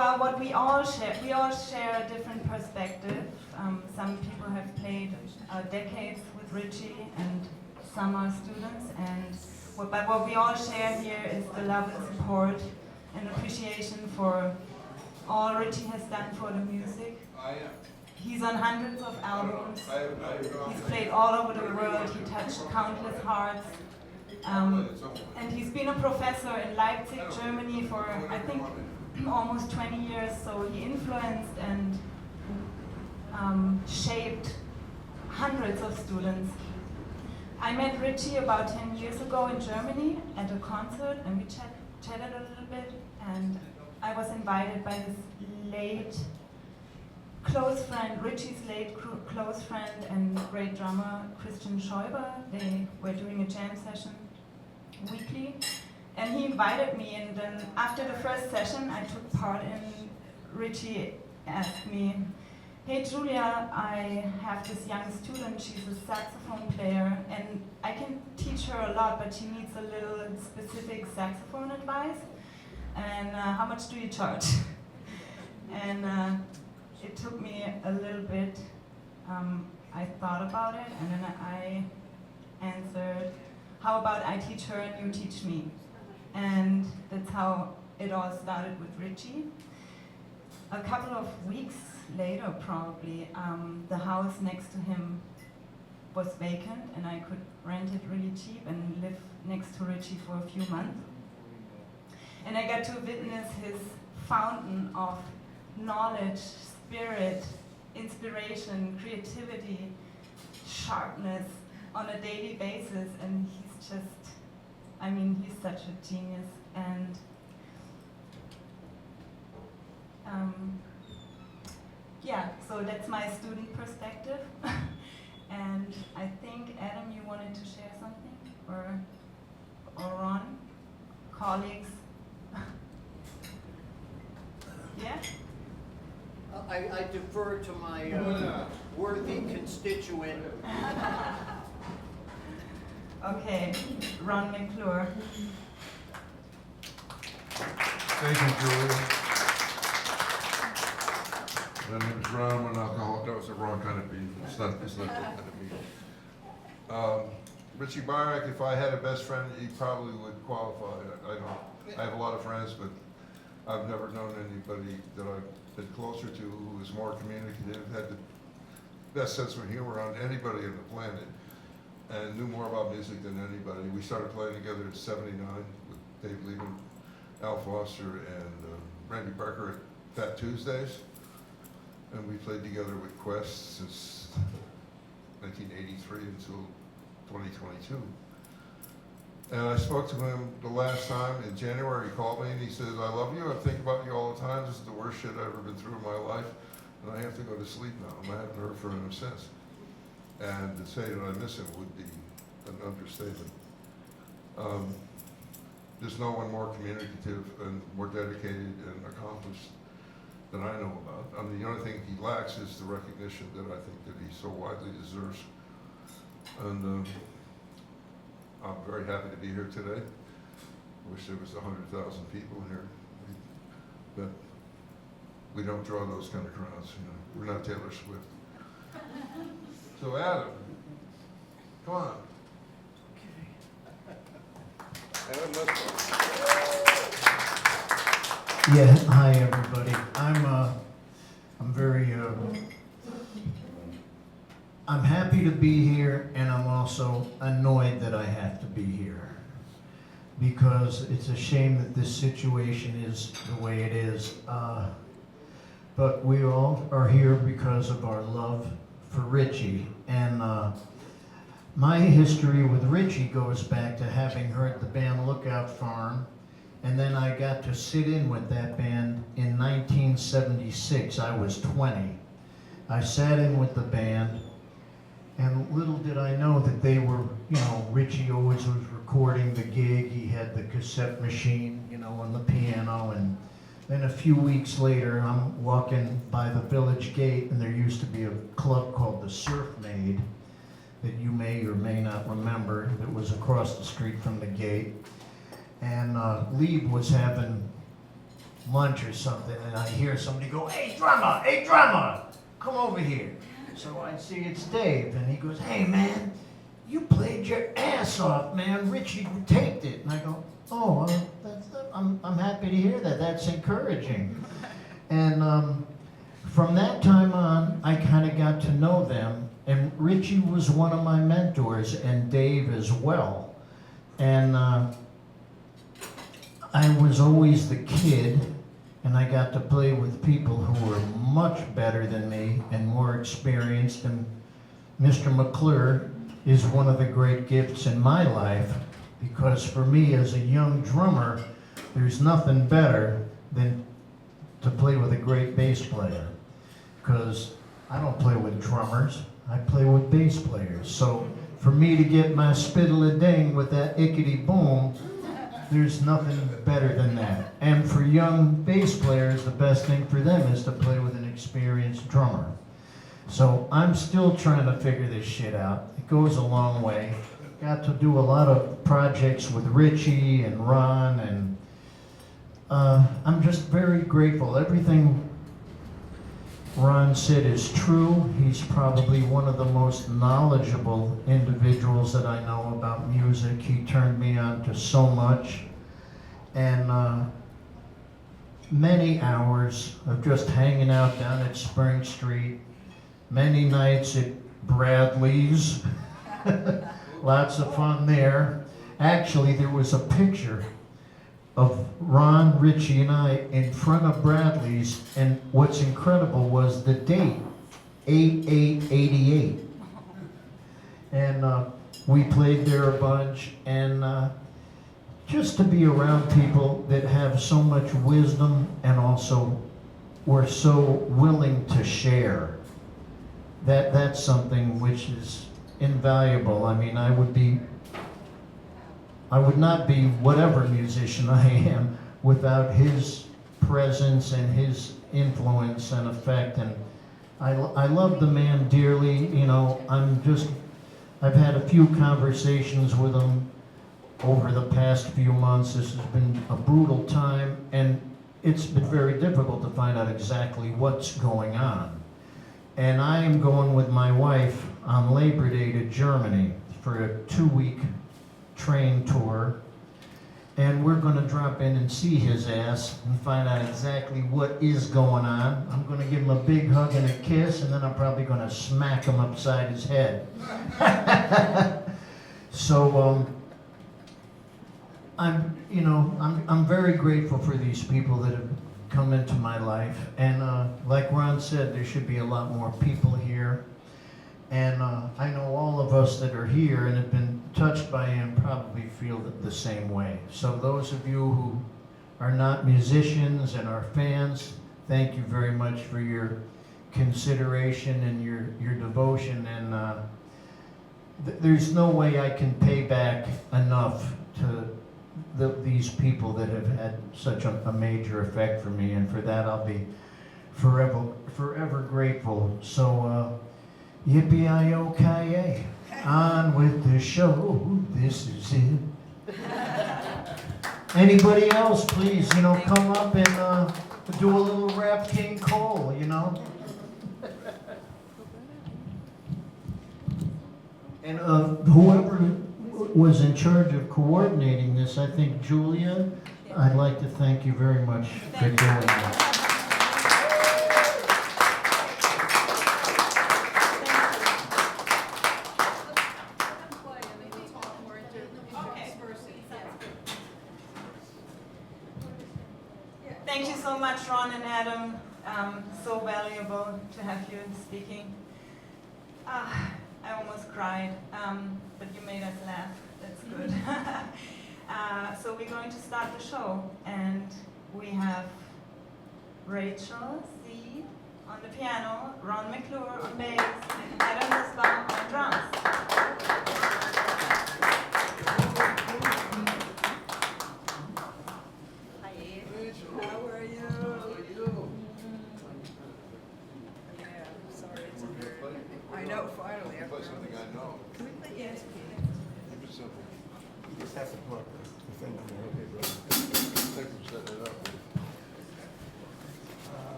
Well, what we all share a different perspective. Some people have played decades with Richie, and some are students. But what we all share here is the love and support and appreciation for all Richie has done for the music. He's on hundreds of albums. He's played all over the world. He touched countless hearts. And he's been a professor in Leipzig, Germany for, I think, almost 20 years. So he influenced and shaped hundreds of students. I met Richie about 10 years ago in Germany at a concert, and we chatted a little bit. And I was invited by this late close friend, Richie's late close friend and great drummer, Christian Schäuber. They were doing a jam session weekly, and he invited me, and then after the first session I took part in, Richie asked me, "Hey Julia, I have this young student, she's a saxophone player, and I can teach her a lot, but she needs a little specific saxophone advice, and how much do you charge?" And it took me a little bit, I thought about it, and then I answered, "How about I teach her and you teach me?" And that's how it all started with Richie. A couple of weeks later, probably, the house next to him was vacant, and I could rent it really cheap and live next to Richie for a few months. And I got to witness his fountain of knowledge, spirit, inspiration, creativity, sharpness on a daily basis, and he's just, I mean, he's such a genius. And yeah, so that's my student perspective. And I think, Adam, you wanted to share something? Or Ron? Colleagues? Yeah? I defer to my worthy constituent. Okay, Ron McClure. Thank you, Julia. My name is Ron. I'm an alcoholic. That was the wrong kind of beef. It's not that kind of beef. Richie Beirach, if I had a best friend, he probably would qualify. I don't. I have a lot of friends, but I've never known anybody that I've been closer to who was more communicative, had the best sense of humor on anybody on the planet, and knew more about music than anybody. We started playing together at 79 with Dave Lehman, Al Foster, and Randy Barker at Fat Tuesdays. And we played together with Quest since 1983 until 2022. And I spoke to him the last time in January. He called me and he says, "I love you. I think about you all the time. This is the worst shit I've ever been through in my life. And I have to go to sleep now." And I haven't heard from him since. And to say that I miss him would be an understatement. There's no one more communicative and more dedicated and accomplished than I know about. I mean, the only thing he lacks is the recognition that I think that he so widely deserves. And I'm very happy to be here today. I wish there was 100,000 people here, but we don't draw those kind of crowds. You know, we're not Taylor Swift. So Adam, come on. Adam Nussbaum. Yeah, hi everybody. I'm very I'm happy to be here, and I'm also annoyed that I have to be here, because it's a shame that this situation is the way it is. But we all are here because of our love for Richie, and my history with Richie goes back to having heard the band Lookout Farm, and then I got to sit in with that band in 1976. I was 20. I sat in with the band, and little did I know that they were, you know, Richie always was recording the gig. He had the cassette machine, you know, on the piano, and then a few weeks later, I'm walking by the village gate, and there used to be a club called the Surf Maid that you may or may not remember, that was across the street from the gate. And Lieb was having lunch or something, and I hear somebody go, hey drummer, come over here. So I see it's Dave, and he goes, hey man, you played your ass off, man. Richie taped it. And I go, oh, I'm happy to hear that. That's encouraging. And from that time on, I kind of got to know them. And Richie was one of my mentors, and Dave as well. And I was always the kid, and I got to play with people who were much better than me and more experienced. And Mr. McClure is one of the great gifts in my life, because for me as a young drummer, there's nothing better than to play with a great bass player, because I don't play with drummers, I play with bass players. So for me to get my spittle-a-ding with that ickety boom, there's nothing better than that. And for young bass players, the best thing for them is to play with an experienced drummer. So I'm still trying to figure this shit out. It goes a long way. Got to do a lot of projects with Richie and Ron, and I'm just very grateful. Everything Ron said is true. He's probably one of the most knowledgeable individuals that I know about music. He turned me on to so much. And many hours of just hanging out down at Spring Street, many nights at Bradley's, lots of fun there. Actually, there was a picture of Ron, Richie, and I in front of Bradley's, and what's incredible was the date, 8/8/88. And we played there a bunch, and just to be around people that have so much wisdom and also were so willing to share, that's something which is invaluable. I mean, I would not be whatever musician I am without his presence and his influence and effect. And I love the man dearly. You know, I've had a few conversations with him over the past few months. This has been a brutal time, and it's been very difficult to find out exactly what's going on. And I am going with my wife on Labor Day to Germany for a 2-week train tour, and we're going to drop in and see his ass and find out exactly what is going on. I'm going to give him a big hug and a kiss, and then I'm probably going to smack him upside his head. So I'm very grateful for these people that have come into my life, and like Ron said, there should be a lot more people here. And I know all of us that are here and have been touched by him probably feel the same way. So those of you who are not musicians and are fans, thank you very much for your consideration and your devotion. And there's no way I can pay back enough to these people that have had such a major effect for me. And for that, I'll be forever grateful. So, yippee-i-o-ki-yay, on with the show, this is it. Anybody else, please, come up and do a little rap King Cole, And whoever was in charge of coordinating this, I think Julia, I'd like to thank you very much for doing that. Thank you so much, Ron and Adam. So valuable to have you speaking. I almost cried, but you made us laugh. That's good. So we're going to start the show, and we have Rachel C. on the piano, Ron McClure on bass, and Adam Nussbaum on drums.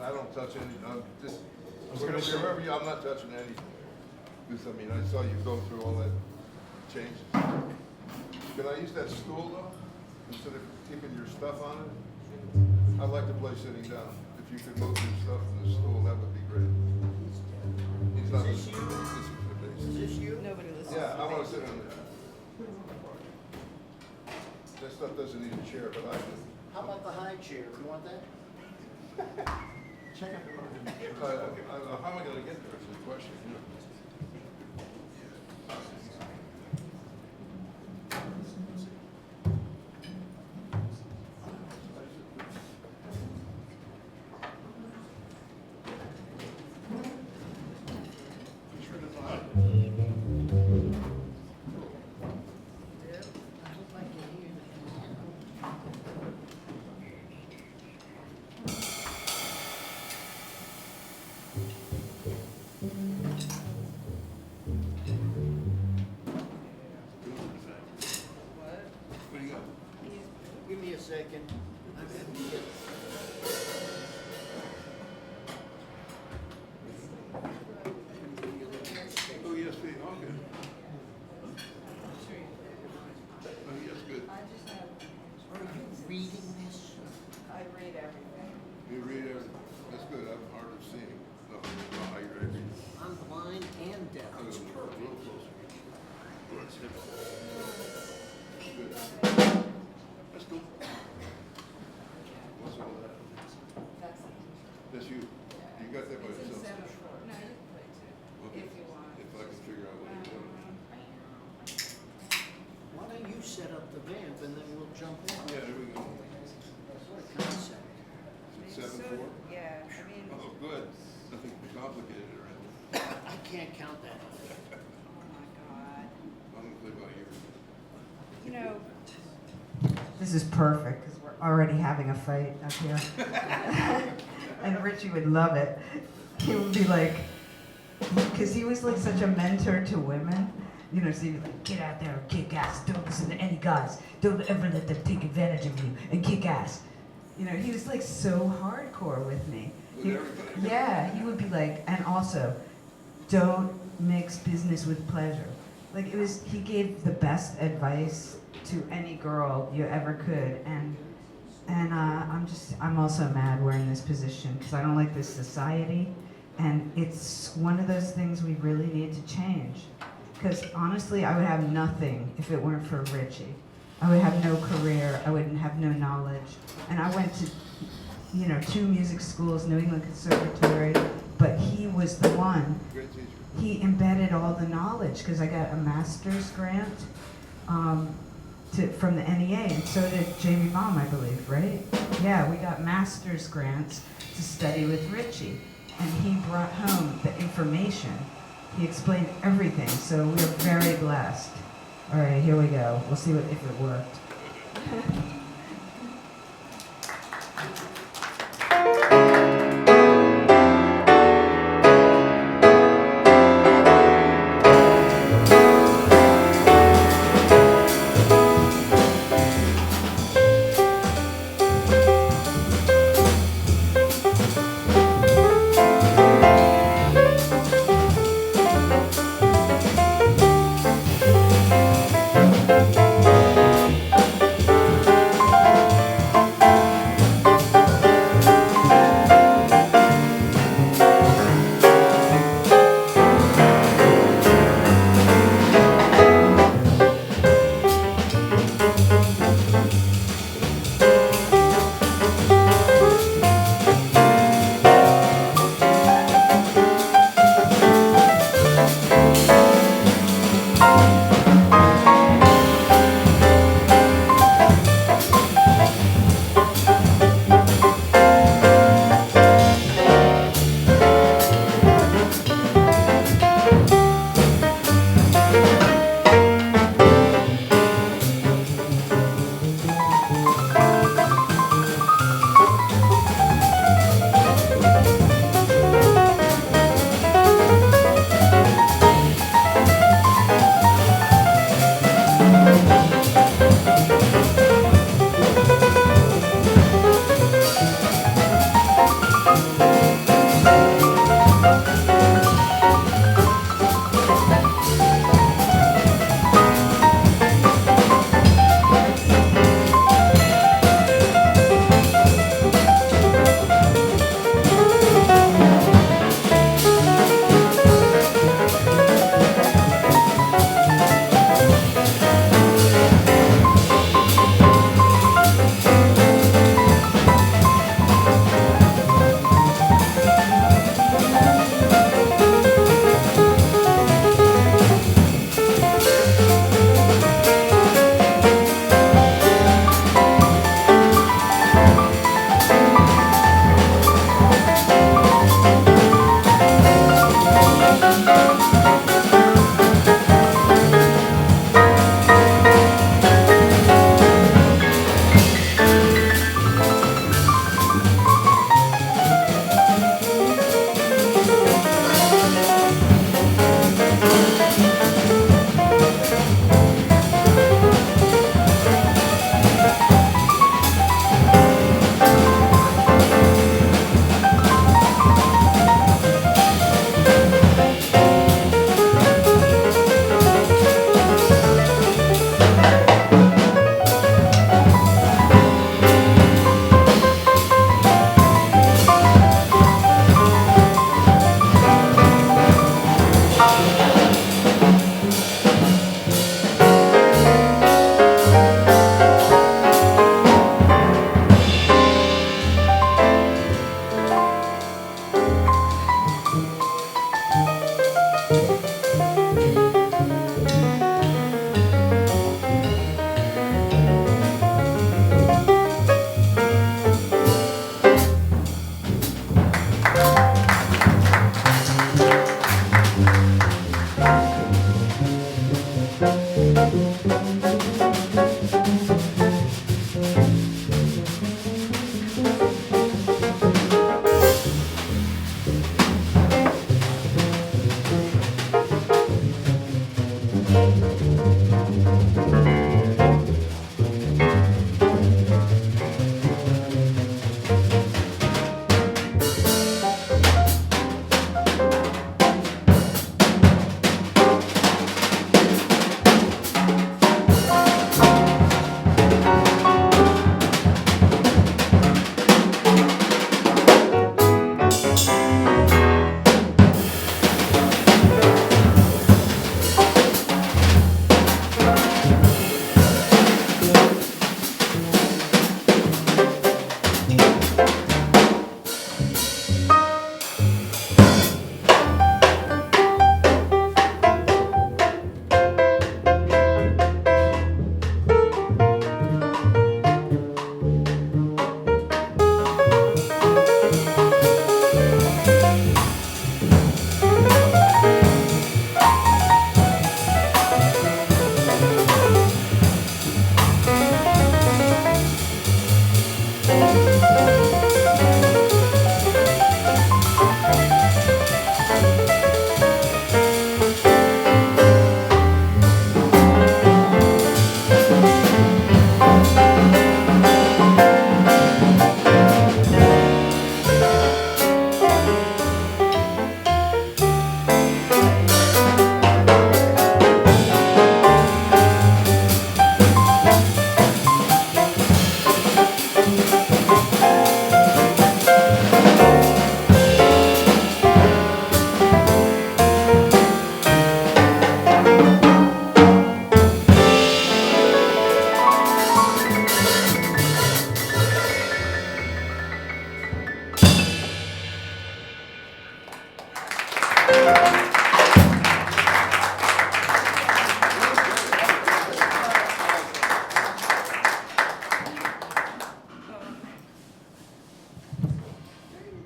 I don't touch any, I'm just, was gonna say- wherever you, I'm not touching anything. Because, I mean, I saw you go through all that changes. Can I use that stool though, instead of keeping your stuff on it? I'd like to play sitting down. If you could move your stuff from the stool, that would be great. He's not Is this listening. you? Listen to the bass. Is this you? Nobody listens. Yeah, I want to sit on that. That stuff doesn't need a chair, but I do. How about the high chair? You want that? Check out the How am I gonna get there is the question, you know? What do you got? Give me a second. I'm gonna get. Oh, yes, please, okay. Oh, yes, good. I just have, Are you reading this? I read everything. You read everything. That's good, I'm hard of seeing. No, no, I read it. I'm blind and deaf. I'm gonna move a little closer. Good. That's cool. What's all that? That's, That's you. You got that by it's in yourself? semaphore. No, you can play too, Okay. if you want. If I can figure out what you're doing. Why don't you set up the vamp and then we'll jump in? Yeah, there we go. What a concept. Is it 7/4? Yeah, I mean, Oh, good. Nothing complicated or anything. I can't count that. oh my God. I'm gonna play by ear. You know, This is perfect because we're already having a fight up here. And Richie would love it. He would be like, because he was like such a mentor to women. You know, so he'd be like, get out there and kick ass. Don't listen to any guys. Don't ever let them take advantage of you and kick ass. You know, he was like so hardcore with me. With everybody? Yeah, he would be like, and also, don't mix business with pleasure. Like it was, he gave the best advice to any girl you ever could, and I'm also mad we're in this position because I don't like this society, and it's one of those things we really need to change. Because honestly, I would have nothing if it weren't for Richie. I would have no career. I wouldn't have no knowledge. And I went to, 2 music schools, New England Conservatory, but he was the one. Great teacher. He embedded all the knowledge because I got a master's grant from the NEA, and so did Jamie Baum, I believe, right? Yeah, we got master's grants to study with Richie, and he brought home the information. He explained everything, so we're very blessed. All right, here we go. We'll see if it worked.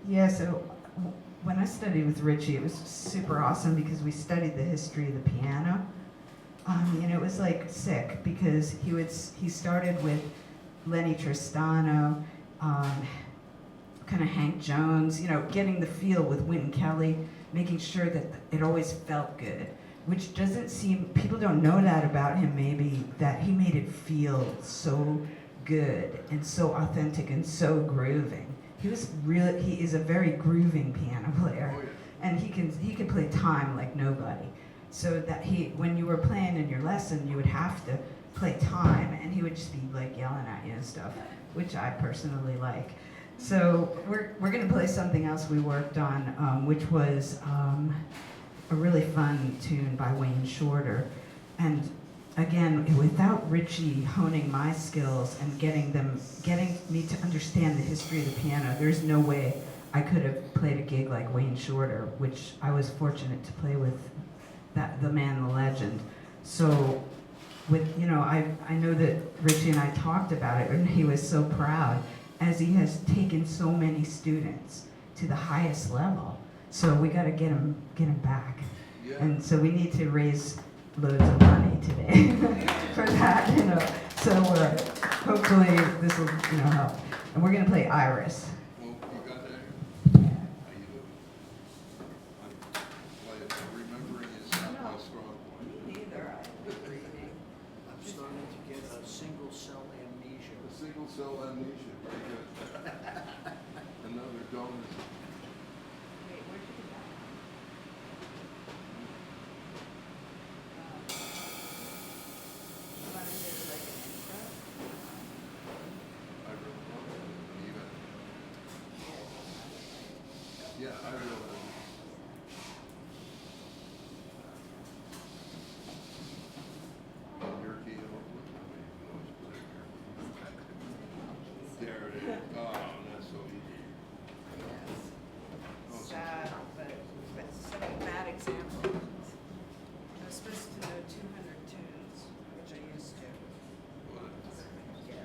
Yeah, so when I studied with Richie, it was super awesome because we studied the history of the piano. And it was like sick because he started with Lenny Tristano, kind of Hank Jones, getting the feel with Wynton Kelly, making sure that it always felt good, which doesn't seem, people don't know that about him maybe, that he made it feel so good and so authentic and so grooving. He is a very grooving piano player, and he can play time like nobody. So that when you were playing in your lesson, you would have to play time, and he would just be like yelling at you and stuff, which I personally like. So we're gonna play something else we worked on, which was a really fun tune by Wayne Shorter, and again, without Richie honing my skills and getting me to understand the history of the piano, there's no way I could have played a gig like Wayne Shorter, which I was fortunate to play with the man, the legend. So I know that Richie and I talked about it, and he was so proud, as he has taken so many students to the highest level. So we got to get him back. Yeah. And so we need to raise loads of money today for that, So hopefully this will, help. And we're gonna play Iris. Well, you got that? Yeah. How you doing? Remembering is not my strong point. Neither, I agree. I'm starting to get a single cell amnesia. A single cell amnesia, very good. Another donor. Wait, where'd you get that? You wanna do like an intro? I really love it. Even. Yeah, I really love it. Your key, hopefully. There it is. Oh, that's so easy. Oh, so- Sad, but such a bad example. I was supposed to know 200 tunes, which I used to. Well, Yeah.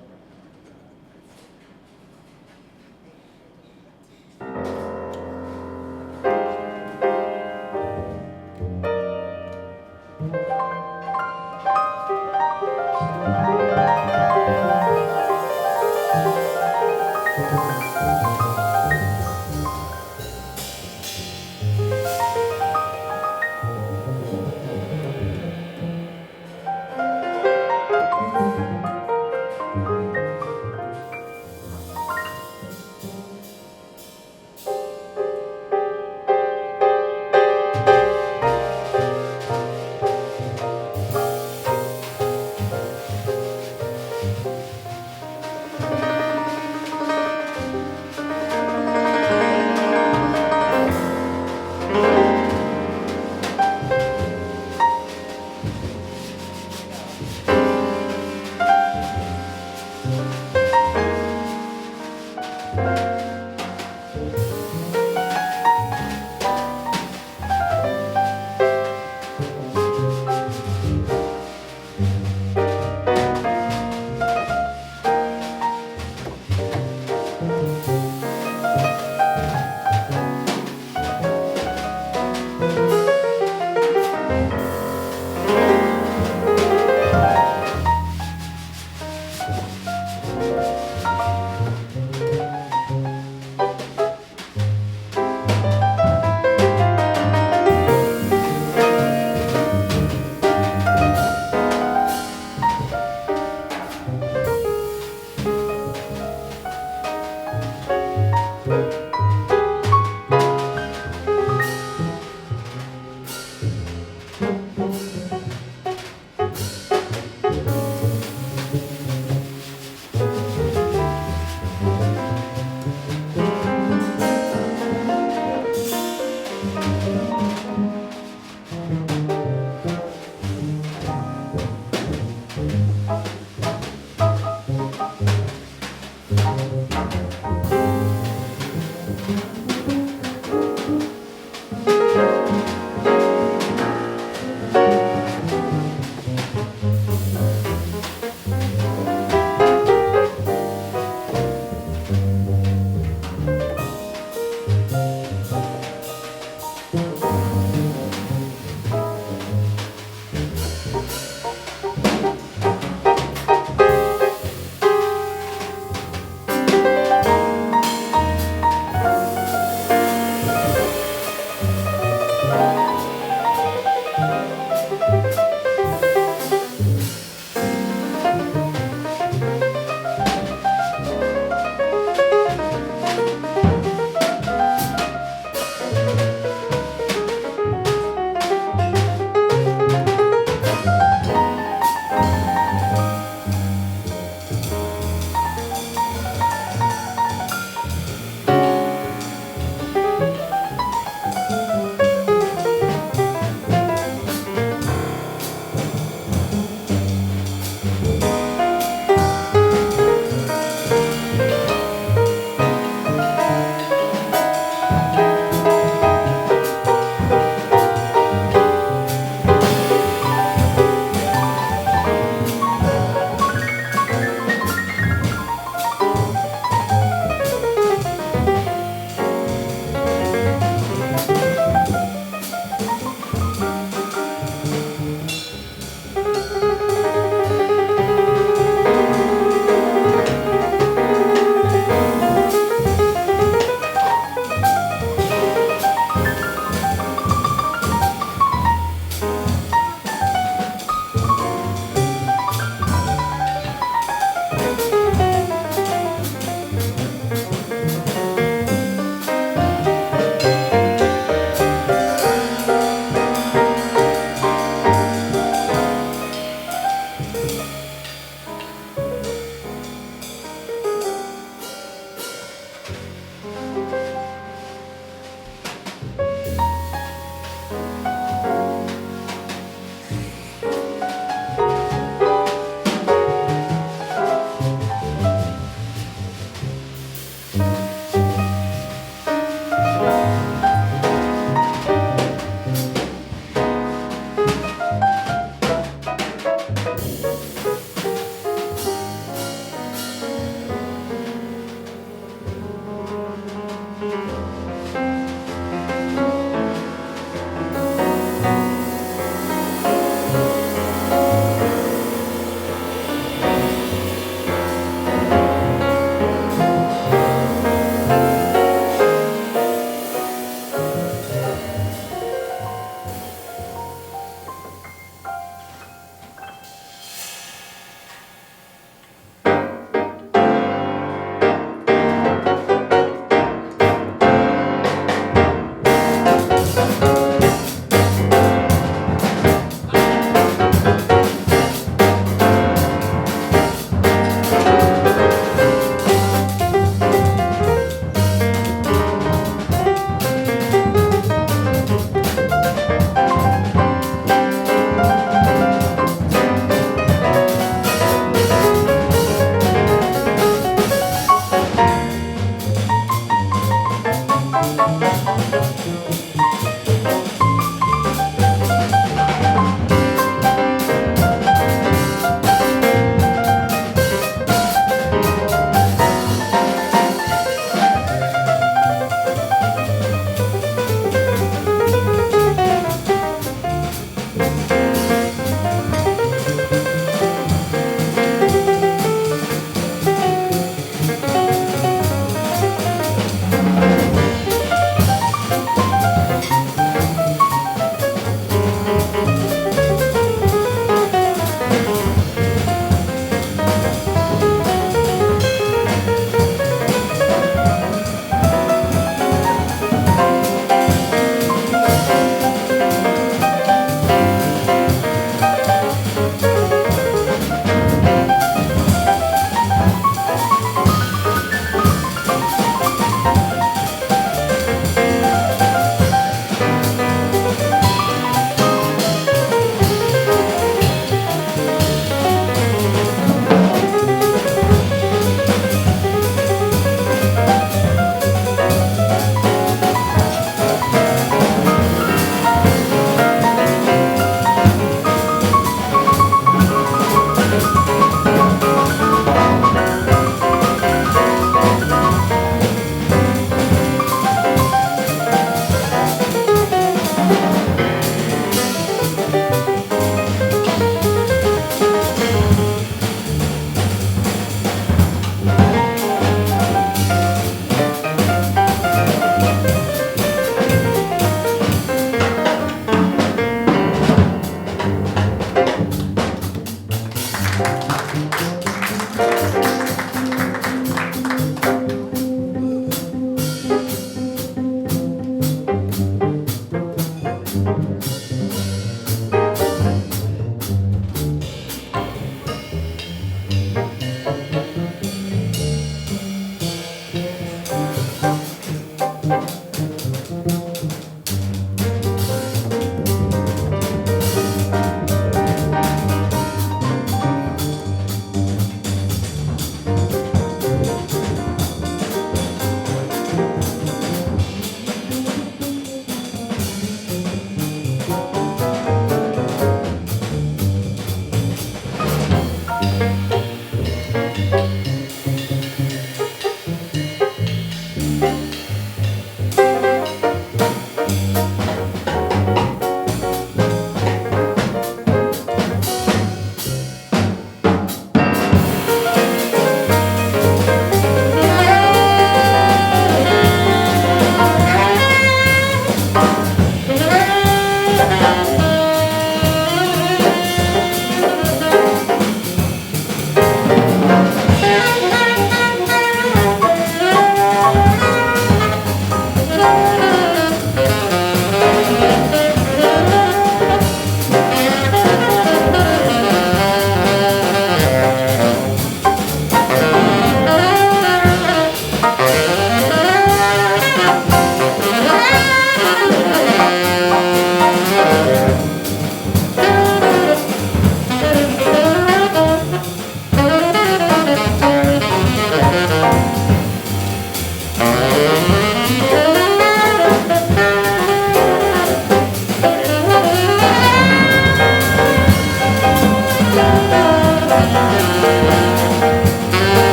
much.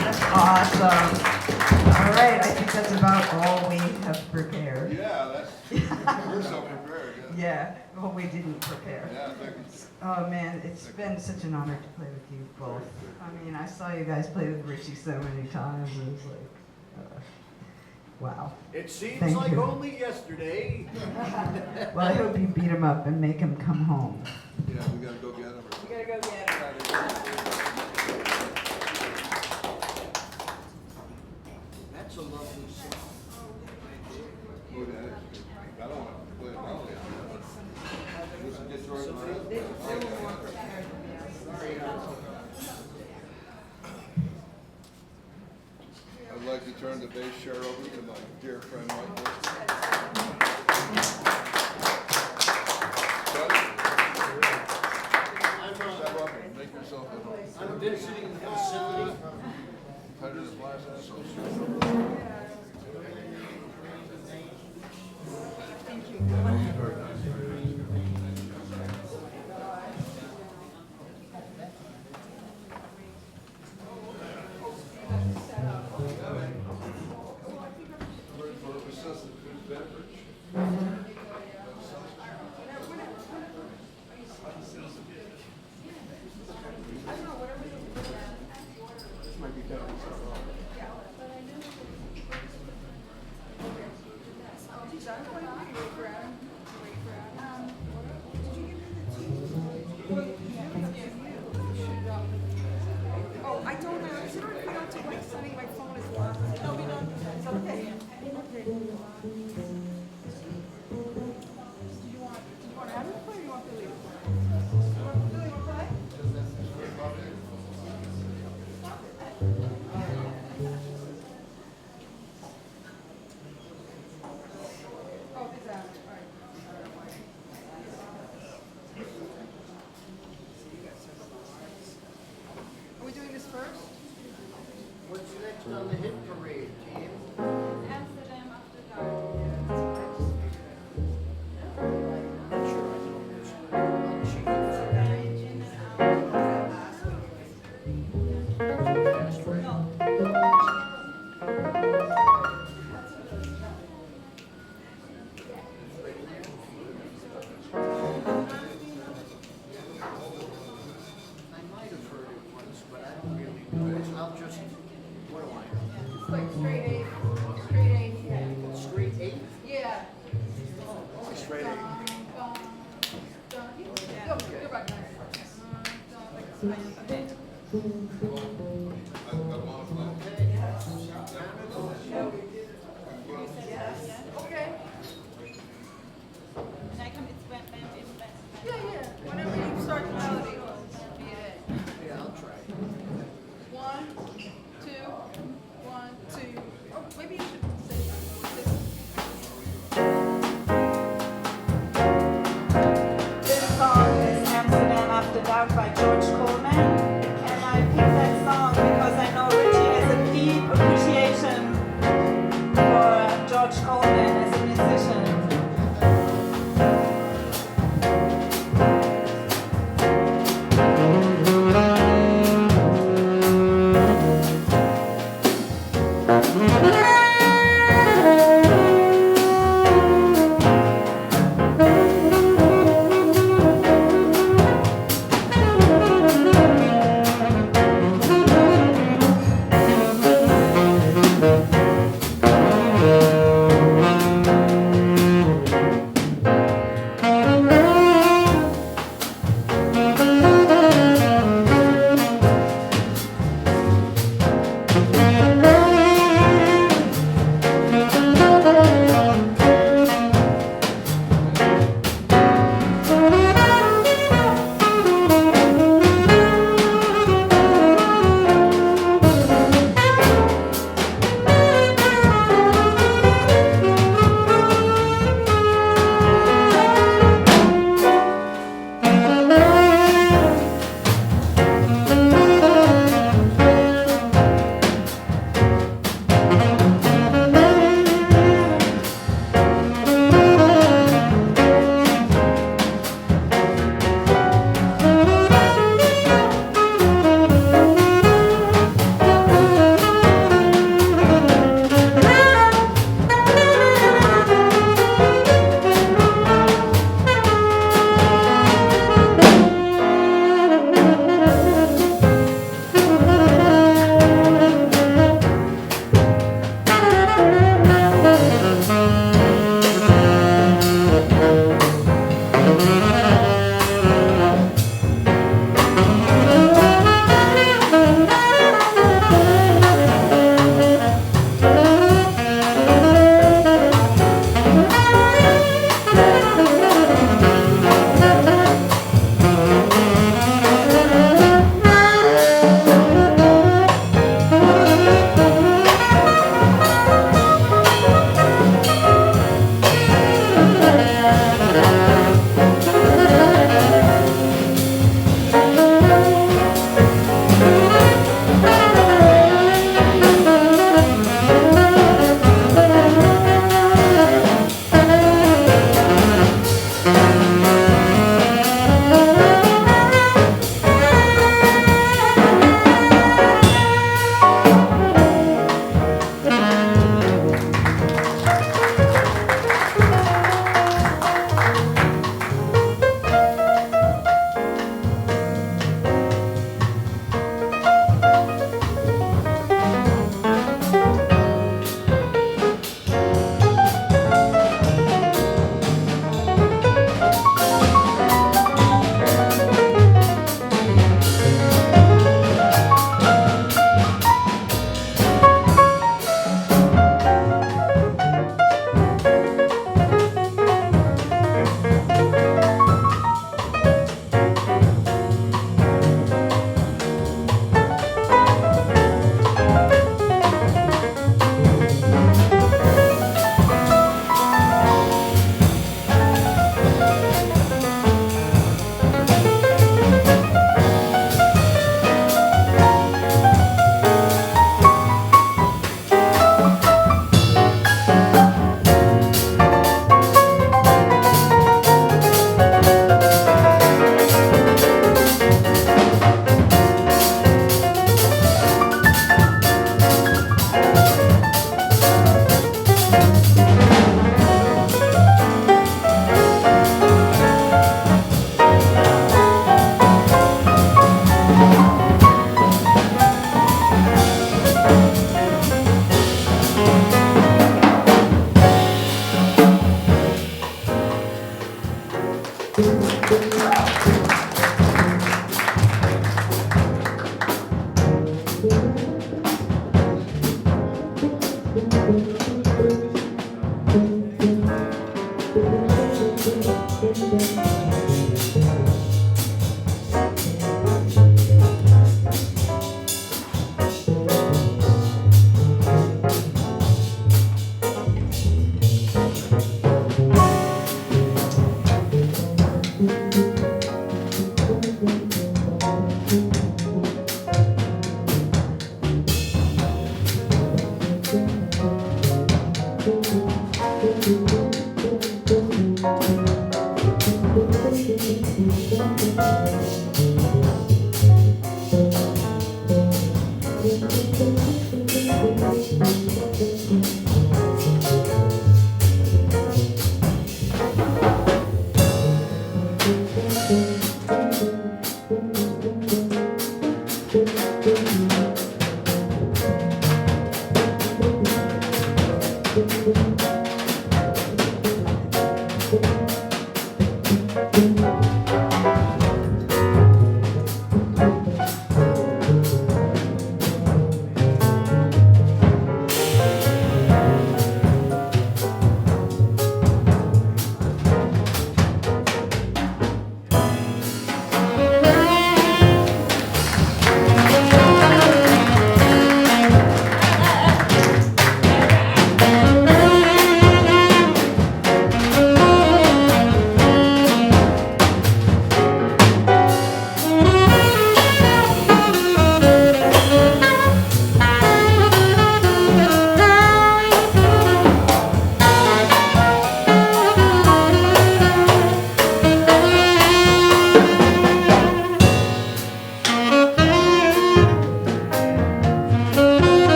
That's awesome. All right, I think that's about all we have prepared. Yeah, we're so prepared, yeah. Yeah, well, we didn't prepare. Yeah, thank you. Oh man, it's been such an honor to play with you both. I mean, I saw you guys play with Richie so many times. It was like, wow. It seems Thank like you. only yesterday. Well, I hope you beat him up and make him come home. Yeah, we gotta go get him. We gotta go get it. That's a lovely song. Go ahead. I don't want to play it now. Listen, get yours around. I'd like to turn the bass chair over to my dear friend Michael. Step up and make yourself at home. I'm visiting the facility. Tighter than glasses, so strong. Oh, I don't know. Is it okay not to like sending my phone is locked? No, we don't do that. It's okay. Okay. Do you want to have it play or you want to leave? You want Billy to play? Oh, it's out. All right. Are we doing this first? What's next on the hit parade, team? Amsterdam after dark. Not sure I know this. On sheet. Fast, right? I might have heard it once, but I don't really know it. I'll just, what do I know? It's like straight eight. Straight eight. Yeah. Straight eight? Yeah. Only straight eight. You're right. Okay. Okay. And I come, it's wet, Yeah, yeah. Whenever you start the melody, be it. Yeah, I'll try. 1, 2, 1, 2. Oh, maybe you should say this. This song is Amsterdam After Dark by George Coleman. And I picked that song because I know Richie has a deep appreciation for George Coleman as a musician. Thank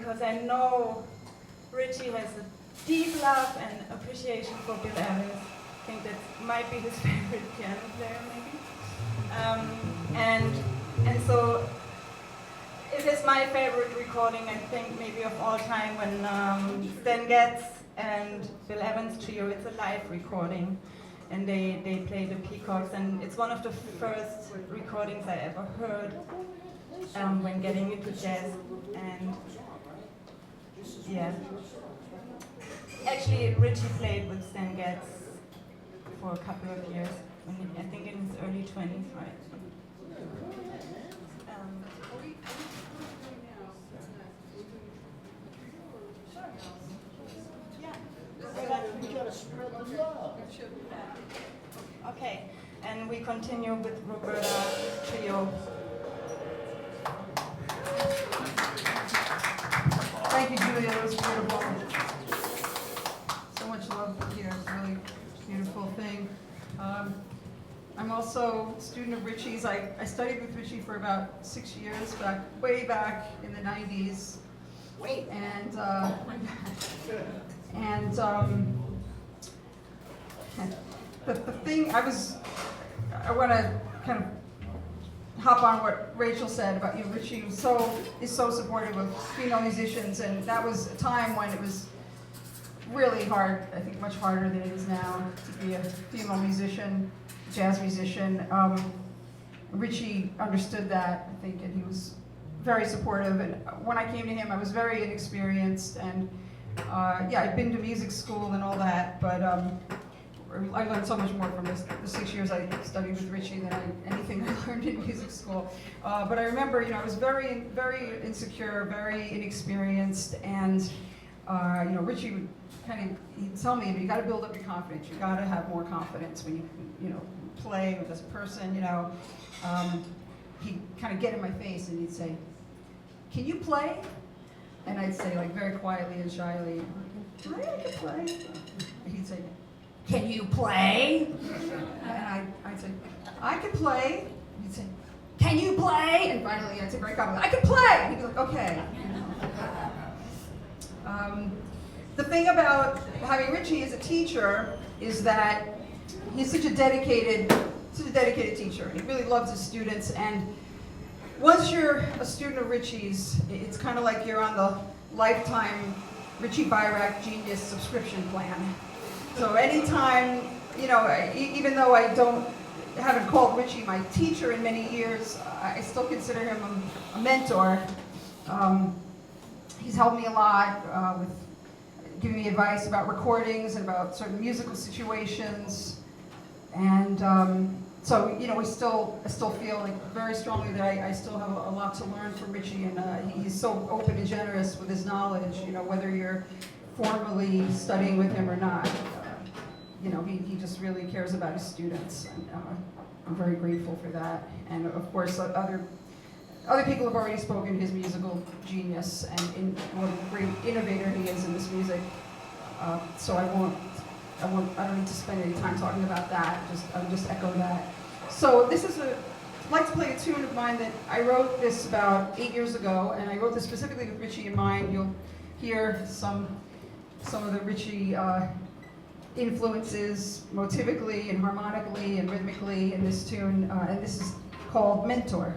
because I know Richie has a deep love and appreciation for Bill Evans. I think that might be his favorite piano player, maybe. And so it is my favorite recording, I think, maybe of all time, when Stan Getz and Bill Evans trio. It's a live recording, and they play the peacocks, and it's one of the first recordings I ever heard when getting into jazz. And yeah, actually Richie played with Stan Getz for a couple of years, I think in his early 20s, right? You gotta spread the love. Okay, and we continue with Roberta trio. Thank you, Julia. It was beautiful. So much love here. It's a really beautiful thing. I'm also a student of Richie's. I studied with Richie for about 6 years, way back in the 90s. The thing I want to kind of hop on what Rachel said about, Richie is so supportive of female musicians, and that was a time when it was really hard, I think much harder than it is now, to be a female musician, jazz musician. Richie understood that, I think, and he was very supportive. And when I came to him, I was very inexperienced, and I'd been to music school and all that, but I learned so much more from the 6 years I studied with Richie than anything I learned in music school. But I remember, I was very, very insecure, very inexperienced, and Richie would he'd tell me, you got to build up your confidence. You got to have more confidence when you play with this person. He'd kind of get in my face and he'd say, "Can you play?" And I'd say, like, very quietly and shyly, "I can play." He'd say, "Can you play?" And I'd say, "I can play." He'd say, "Can you play?" And finally, I'd say very confidently, "I can play." And he'd be like, "Okay." The thing about having Richie as a teacher is that he's such a dedicated teacher. He really loves his students, and once you're a student of Richie's, it's kind of like you're on the lifetime Richie Beirach Genius subscription plan. So anytime, even though I haven't called Richie my teacher in many years, I still consider him a mentor. He's helped me a lot with giving me advice about recordings and about certain musical situations. And so, I still feel like very strongly that I still have a lot to learn from Richie, and he's so open and generous with his knowledge, whether you're formally studying with him or not. He just really cares about his students, and I'm very grateful for that. And of course, other people have already spoken to his musical genius and what a great innovator he is in this music. So I don't need to spend any time talking about that. I'll just echo that. So this is I'd like to play a tune of mine that I wrote this about 8 years ago, and I wrote this specifically with Richie in mind. You'll hear some of the Richie influences motivically and harmonically and rhythmically in this tune, and this is called Mentor.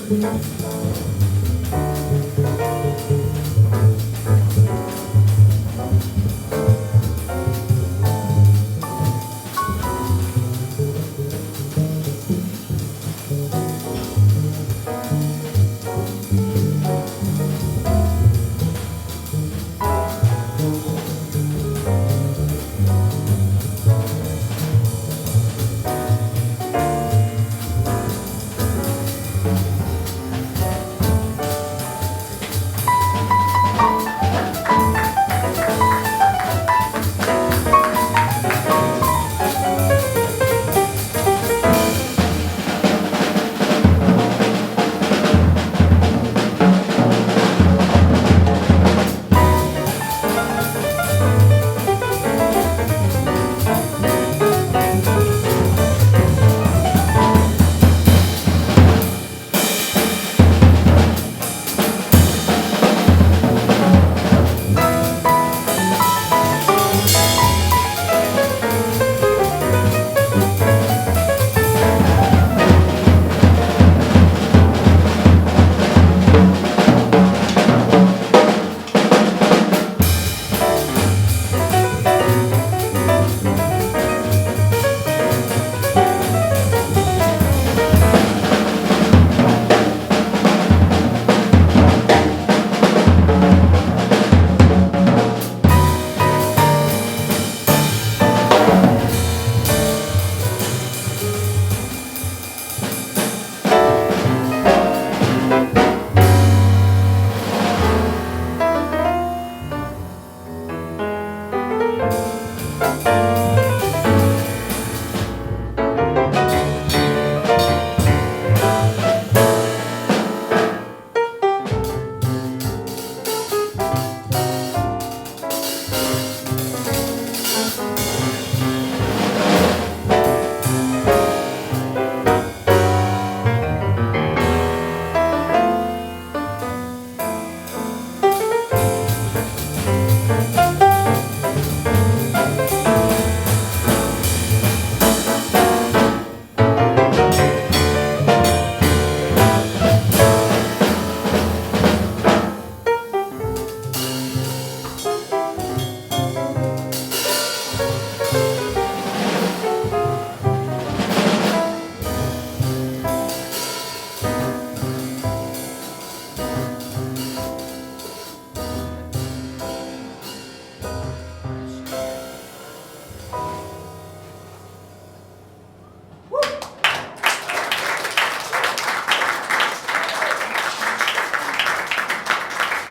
Thank you.